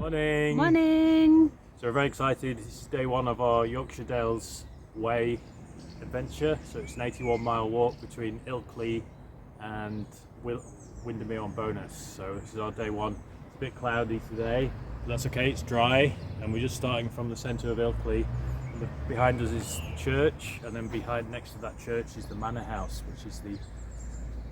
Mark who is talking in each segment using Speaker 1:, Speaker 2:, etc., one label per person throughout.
Speaker 1: Morning!
Speaker 2: Morning!
Speaker 1: So we're very excited. This is day one of our Yorkshire Dales Way adventure. So it's an 81-mile walk between Ilkley and Windermere on Bowness. So this is our day one. It's a bit cloudy today, but that's okay, it's dry. And we're just starting from the centre of Ilkley. Behind us is the church, and then next to that church is the manor house, which is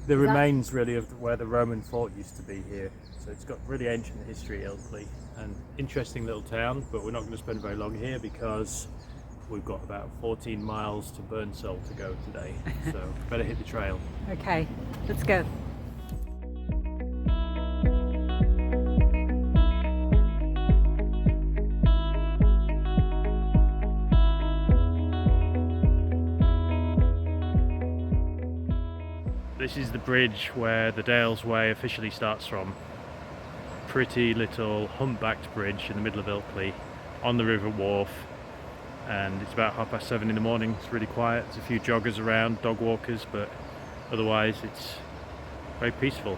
Speaker 1: the remains really of where the Roman fort used to be here. So it's got really ancient history, Ilkley, and interesting little town, but we're not going to spend very long here because we've got about 14 miles to Burnsall to go today, so better hit the trail.
Speaker 2: Okay, let's go.
Speaker 1: This is the bridge where the Dales Way officially starts from. Pretty little humpbacked bridge in the middle of Ilkley on the river wharf, and it's about 7:30 in the morning. It's really quiet. There's a few joggers around, dog walkers, but otherwise it's very peaceful.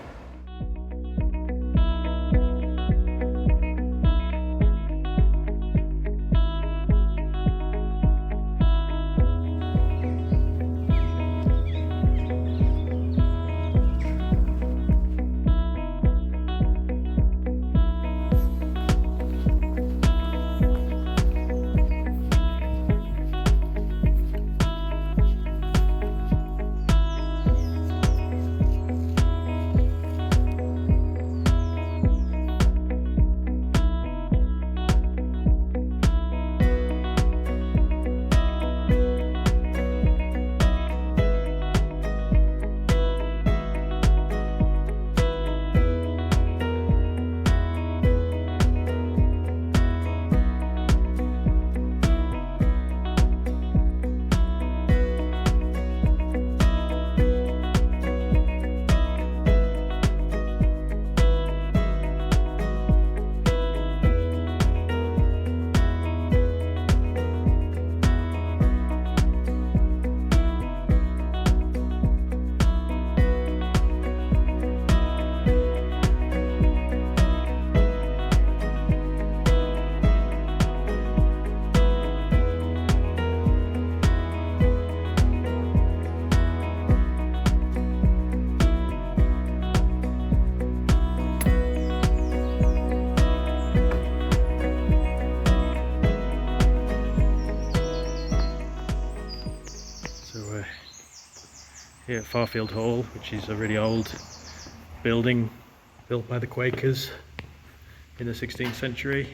Speaker 1: Here at Farfield Hall, which is a really old building built by the Quakers in the 16th century.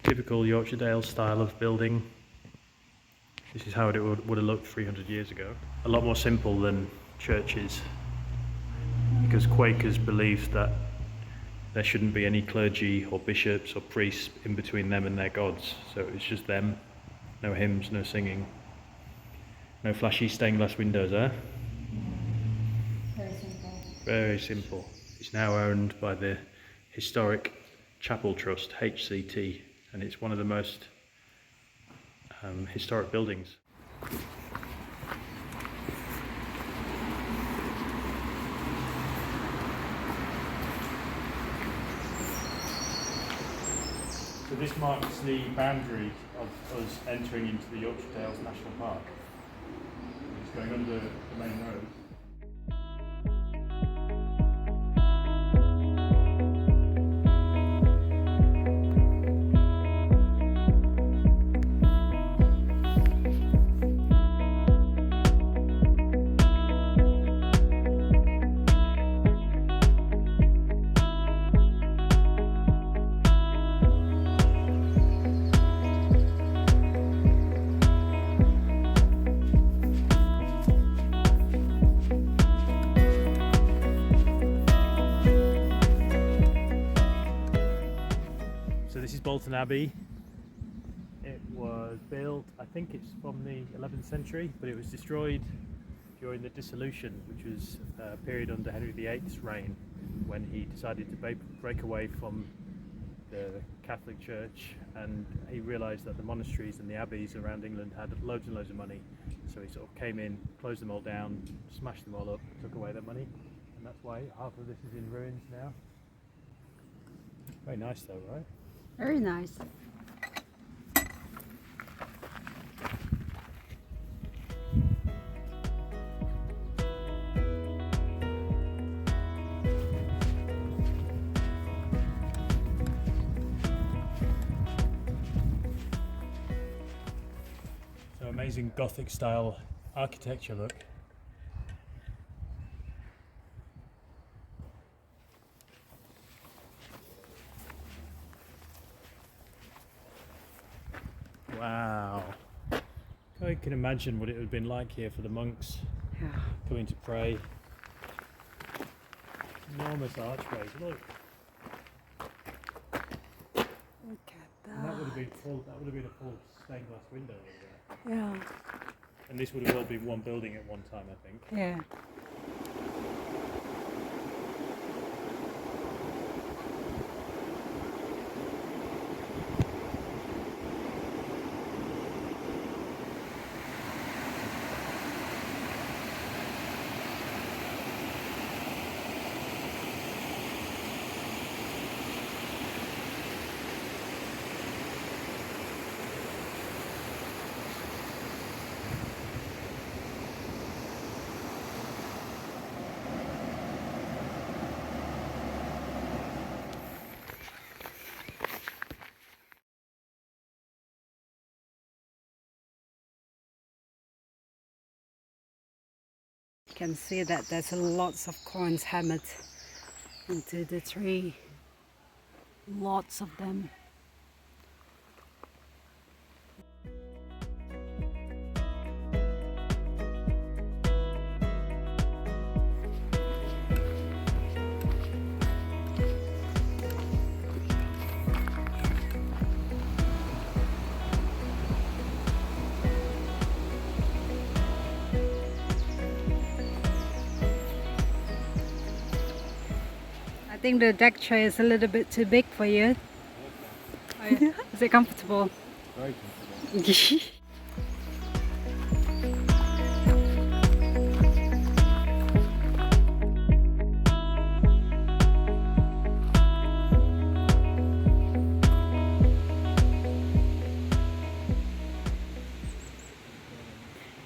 Speaker 1: Typical Yorkshire Dales style of building. This is how it would have looked 300 years ago. A lot more simple than churches, because Quakers believed that there shouldn't be any clergy or bishops or priests in between them and their gods. So it was just them, no hymns, no singing. No flashy stained glass windows, eh?
Speaker 2: Very simple.
Speaker 1: Very simple. It's now owned by the Historic Chapel Trust, HCT, and it's one of the most historic buildings. So this marks the boundary of us entering into the Yorkshire Dales National Park. It's going under the main road. This is Bolton Abbey. It was built, I think it's from the 11th century, but it was destroyed during the dissolution, which was a period under Henry VIII's reign, when he decided to break away from the Catholic Church, and he realised that the monasteries and the abbeys around England had loads and loads of money, so he sort of came in, closed them all down, smashed them all up, took away their money, and that's why half of this is in ruins now. Very nice though, right?
Speaker 2: Very nice.
Speaker 1: So amazing Gothic style architecture, look. Wow. I can imagine what it would have been like here for the monks
Speaker 2: Yeah.
Speaker 1: coming to pray. Enormous archways, look.
Speaker 2: Look at
Speaker 1: And that would have
Speaker 2: that.
Speaker 1: been full. That would have been a full stained glass window over there.
Speaker 2: Yeah.
Speaker 1: And this would have all been one building at one time, I think.
Speaker 2: Yeah. You can see that there's lots of coins hammered into the tree. Lots of them. I think the deck chair is a little bit too big for you. Is it comfortable?
Speaker 1: Very comfortable.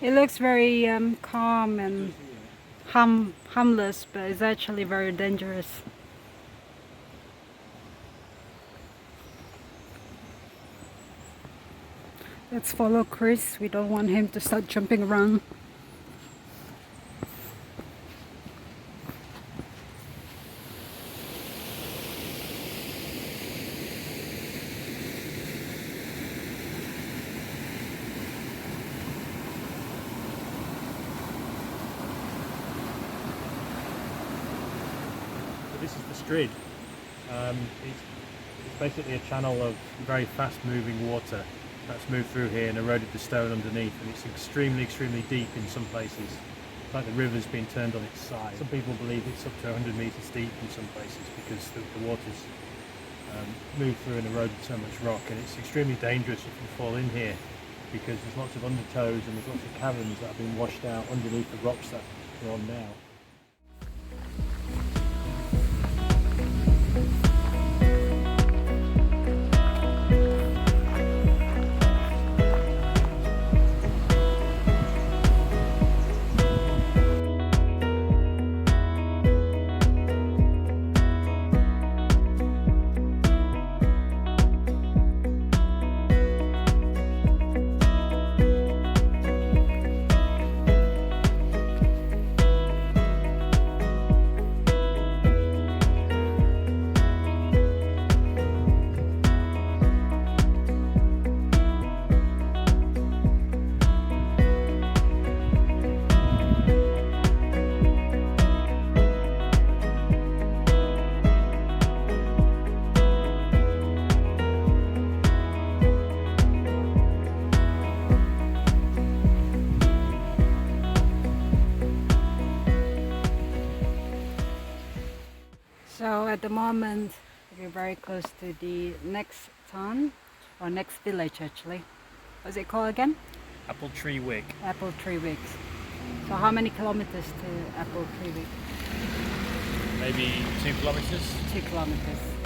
Speaker 2: It looks very calm and harmless, but it's actually very dangerous. Let's follow Chris. We don't want him to start jumping around.
Speaker 1: This is the Strid. It's basically a channel of very fast-moving water that's moved through here and eroded the stone underneath, and it's extremely deep in some places. It's like the river's been turned on its side. Some people believe it's up to 100 metres deep in some places because the water's moved through and eroded so much rock, and it's extremely dangerous if you fall in here because there's lots of undertows and there's lots of caverns that have been washed out underneath the rocks that we're on now.
Speaker 2: So at the moment we're very close to the next town, or next village actually. What's it called again?
Speaker 1: Apple Tree Wick.
Speaker 2: Apple Tree Wick. So how many kilometers to Apple Tree Wick?
Speaker 1: Maybe 2 kilometres.
Speaker 2: 2 kilometers.